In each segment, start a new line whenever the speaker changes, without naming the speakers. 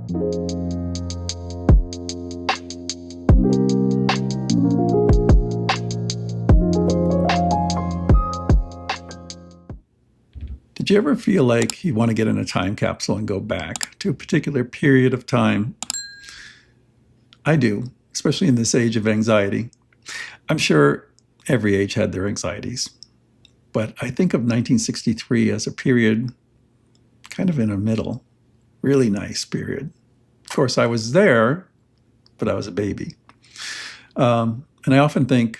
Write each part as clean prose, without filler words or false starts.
Did you ever feel like you want to get in a time capsule and go back to a particular period of time? I do, especially in this age of anxiety. I'm sure every age had their anxieties, but I think of 1963 as a period kind of in the middle, really nice period. Of course, I was there, but I was a baby. And I often think,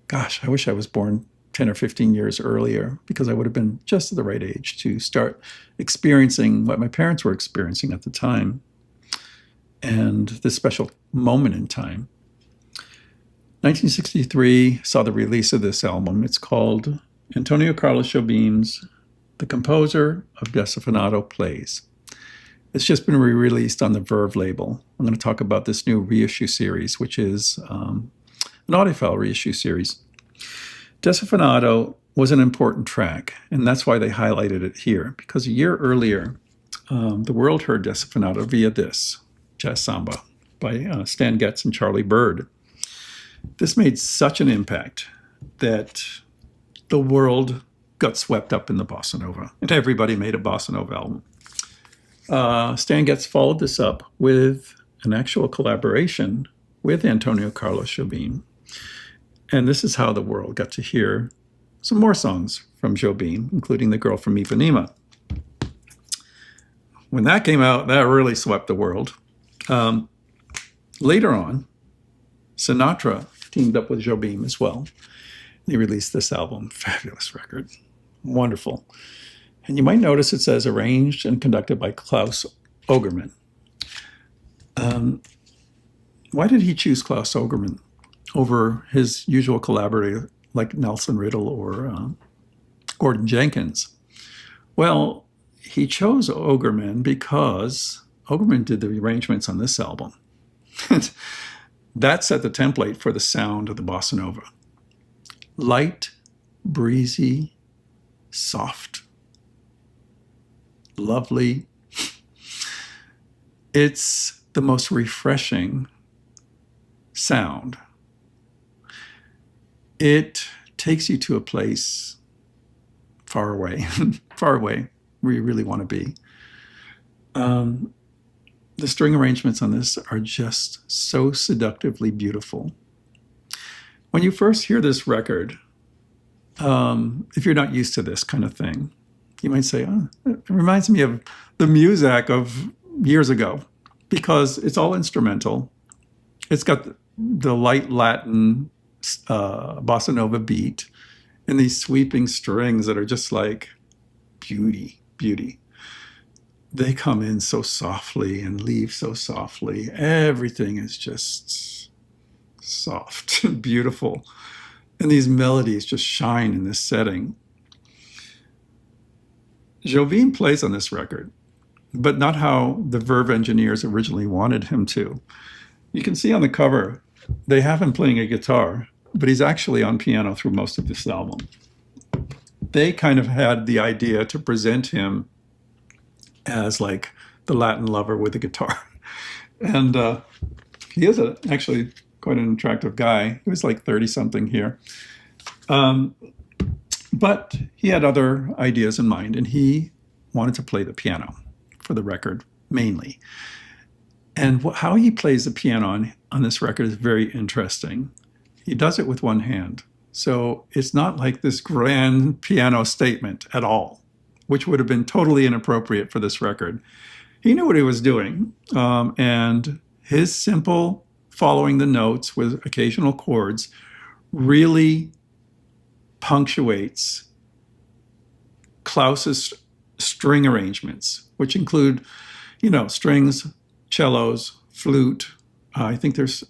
gosh, I wish I was born 10 or 15 years earlier, because I would have been just at the right age to start experiencing what my parents were experiencing at the time, and this special moment in time. 1963 saw the release of this album. It's called Antonio Carlos Jobim's The Composer of Desafinado Plays. It's just been re-released on the Verve label. I'm going to talk about this new reissue series, which is an Audiophile reissue series. Desafinado was an important track, and that's why they highlighted it here, because a year earlier, the world heard Desafinado via this, Jazz Samba, by Stan Getz and Charlie Bird. This made such an impact that the world got swept up in the bossa nova, and everybody made a bossa nova album. Stan Getz followed this up with an actual collaboration with Antonio Carlos Jobim. And this is how the world got to hear some more songs from Jobim, including The Girl from Ipanema. When that came out, that really swept the world. Later on, Sinatra teamed up with Jobim as well. They released this album, fabulous record, wonderful. And you might notice it says arranged and conducted by Claus Ogerman. Why did he choose Claus Ogerman over his usual collaborator like Nelson Riddle or Gordon Jenkins? Well, he chose Ogerman because Ogerman did the arrangements on this album. That set the template for the sound of the bossa nova. Light, breezy, soft, lovely. It's the most refreshing sound. It takes you to a place far away, far away, where you really want to be. The string arrangements on this are just so seductively beautiful. When you first hear this record, if you're not used to this kind of thing, you might say, oh, it reminds me of the Muzak of years ago, because it's all instrumental. It's got the light Latin bossa nova beat and these sweeping strings that are just like beauty. They come in so softly and leave so softly. Everything is just soft and beautiful. And these melodies just shine in this setting. Jobim plays on this record, but not how the Verve engineers originally wanted him to. You can see on the cover, they have him playing a guitar, but he's actually on piano through most of this album. They kind of had the idea to present him as like the Latin lover with a guitar. And he is actually quite an attractive guy. He was like 30-something here. But he had other ideas in mind, and he wanted to play the piano for the record, mainly. And how he plays the piano on this record is very interesting. He does it with one hand. So it's not like this grand piano statement at all, which would have been totally inappropriate for this record. He knew what he was doing, and his simple following the notes with occasional chords really punctuates Klaus's string arrangements, which include, strings, cellos, flute. I think there's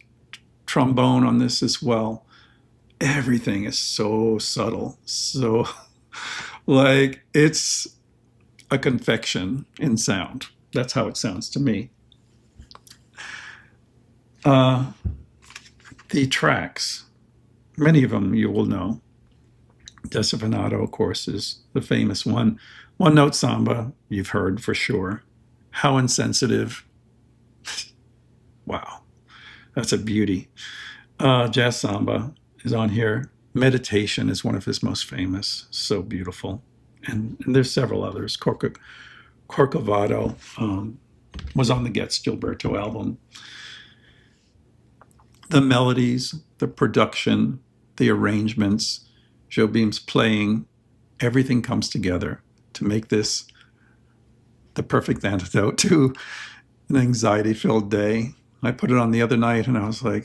trombone on this as well. Everything is so subtle, so like it's a confection in sound. That's how it sounds to me. The tracks, many of them you will know. Desafinado, of course, is the famous one. One Note Samba, you've heard for sure. How Insensitive, Wow, that's a beauty. Jazz Samba is on here. Meditation is one of his most famous. So beautiful. And there's several others. Corcovado was on the Gets Gilberto album. The melodies, the production, the arrangements, Jobim's playing, everything comes together to make this the perfect antidote to an anxiety-filled day. I put it on the other night and I was like,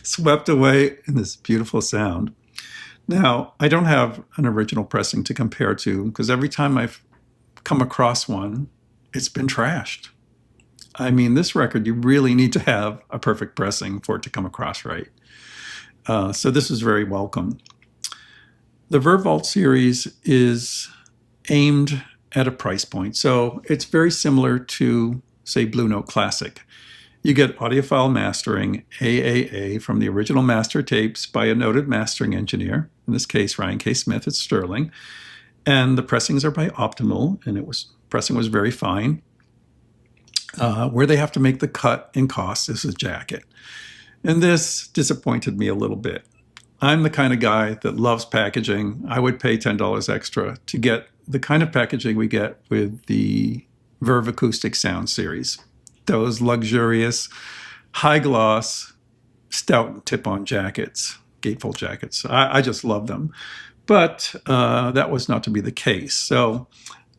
swept away in this beautiful sound. Now, I don't have an original pressing to compare to because every time I've come across one, it's been trashed. I mean, this record, you really need to have a perfect pressing for it to come across right. So this was very welcome. The Verve Vault series is aimed at a price point. So it's very similar to, say, Blue Note Classic. You get audiophile mastering, AAA, from the original master tapes by a noted mastering engineer. In this case, Ryan K. Smith at Sterling. And the pressings are by Optimal, and pressing was very fine. Where they have to make the cut in cost is a jacket. And this disappointed me a little bit. I'm the kind of guy that loves packaging. I would pay $10 extra to get the kind of packaging we get with the Verve Acoustic Sound series. Those luxurious, high-gloss, stout tip-on jackets, gatefold jackets. I just love them. But that was not to be the case. So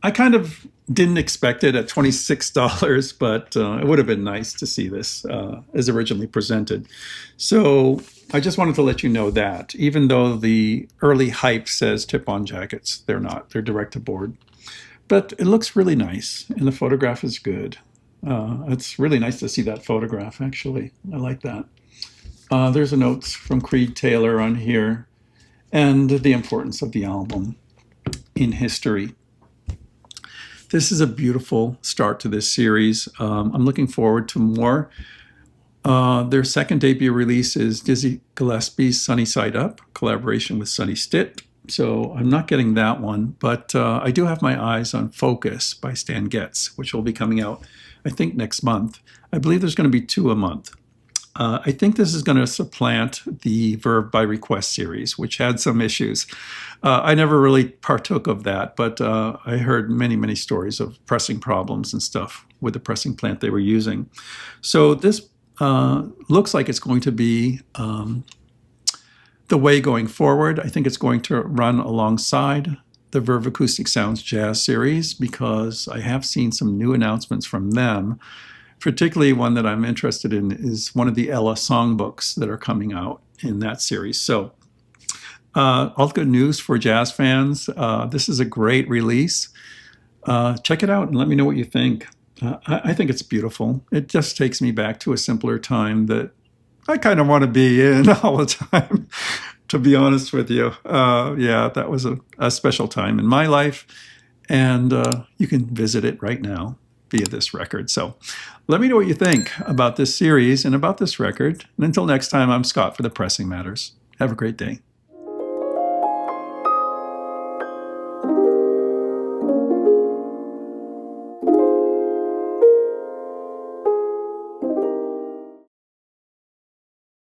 I kind of didn't expect it at $26, but it would have been nice to see this as originally presented. So I just wanted to let you know that, even though the early hype says tip-on jackets, they're not. They're direct-to-board. But it looks really nice, and the photograph is good. It's really nice to see that photograph, actually. I like that. There's a note from Creed Taylor on here, and the importance of the album in history. This is a beautiful start to this series. I'm looking forward to more. Their second debut release is Dizzy Gillespie's Sunny Side Up, collaboration with Sonny Stitt. So I'm not getting that one, but I do have my eyes on Focus by Stan Getz, which will be coming out, I think, next month. I believe there's going to be 2 a month. I think this is going to supplant the Verve by Request series, which had some issues. I never really partook of that, but I heard many, many stories of pressing problems and stuff with the pressing plant they were using. So this looks like it's going to be the way going forward. I think it's going to run alongside the Verve Acoustic Sounds Jazz series because I have seen some new announcements from them. Particularly one that I'm interested in is one of the Ella songbooks that are coming out in that series. So all good news for jazz fans. This is a great release. Check it out and let me know what you think. I think it's beautiful. It just takes me back to a simpler time that I kind of want to be in all the time, to be honest with you. Yeah, that was a special time in my life, and you can visit it right now via this record. So let me know what you think about this series and about this record. And until next time, I'm Scott for The Pressing Matters. Have a great day.